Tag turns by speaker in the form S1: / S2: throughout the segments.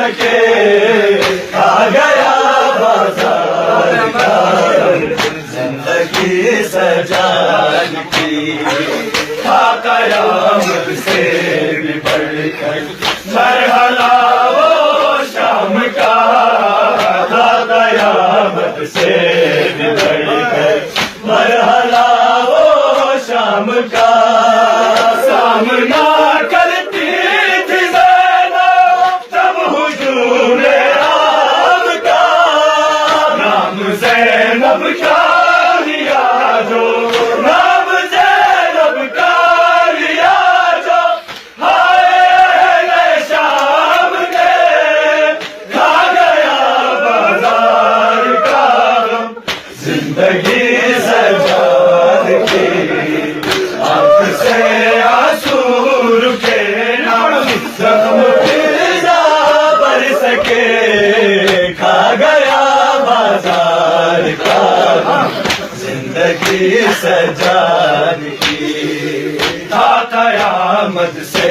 S1: سکے کھا گیا بازار کا زندگی سجان کی تھا قیامت سے بھی بڑھ کر مرحلہ وہ شام کا تھا قیامت سے بھی بڑھ کر مرحلہ وہ شام کا سامنا کرتی تھی زینب جب ہجوم آب کا نام زینب کا لیا جو نام زینب کا لیا جو ہائے اہل شام نے کھا گیا بازار کا غم زندگی سجاد کی آنکھ سے آنسو رکے نہ زخم فضا بر سکے کھا گیا بازار کا زندگی سجاد کی تھا قیامت سے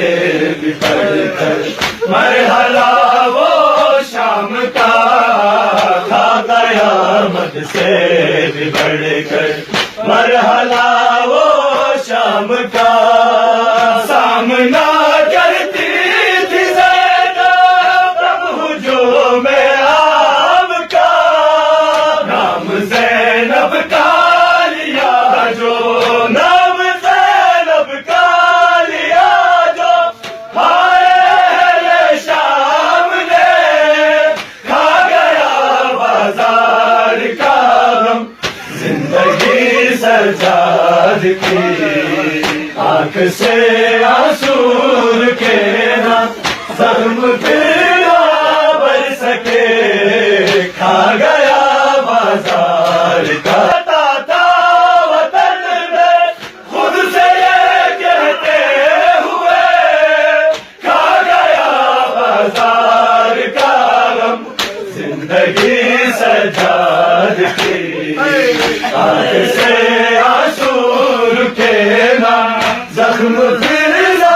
S1: بھی بڑھ کر مرحلہ وہ شام کا تھا قیامت سے بھی بڑھ کر مرحلہ وہ شام کا سامنا کرتی تھی زینب تب ہجوم آب کا نام زینب کا لیا جو نام زینب کا لیا جو ہائے اہل شام نے کھا گیا بازار کا غم زندگی سجاد کی آنکھ سے آنسو رکے نہ زخم پھر نہ بر سکے کھا گیا بازار کا تھا وطن میں خود سے یہ کہتے ہوئے کھا گیا بازار کا غم زندگی سجاد کی آنکھ سے آنسو رکے نہ زخم پھر نہ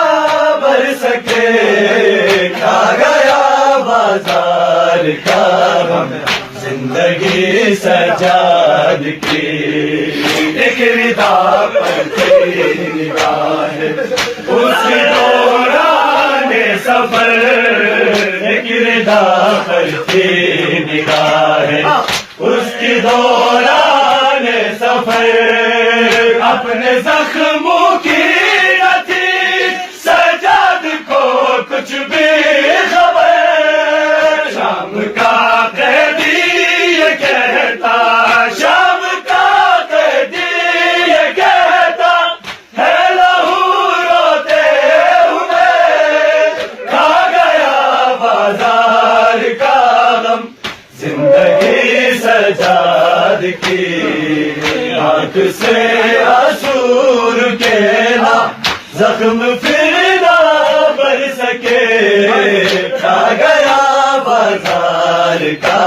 S1: بر سکے کھا گیا بازار کا غم زندگی سجاد کی ایک ردا پر تھی نگاہ اس دوران سفر ایک ردا پر تھی نگاہ اس کی دوران سفر اپنے زخموں کی نہ تھی سجاد کو کچھ بھی خبر شام کا قیدی یہ کہتا شام کا قیدی یہ کہتا ہے لہو روتے ہوئے کھا گیا بازار کا غم زندگی سجاد کی آنکھ سے آنسو رکے نہ زخم پھر نہ بر سکے کھا گیا بازار کا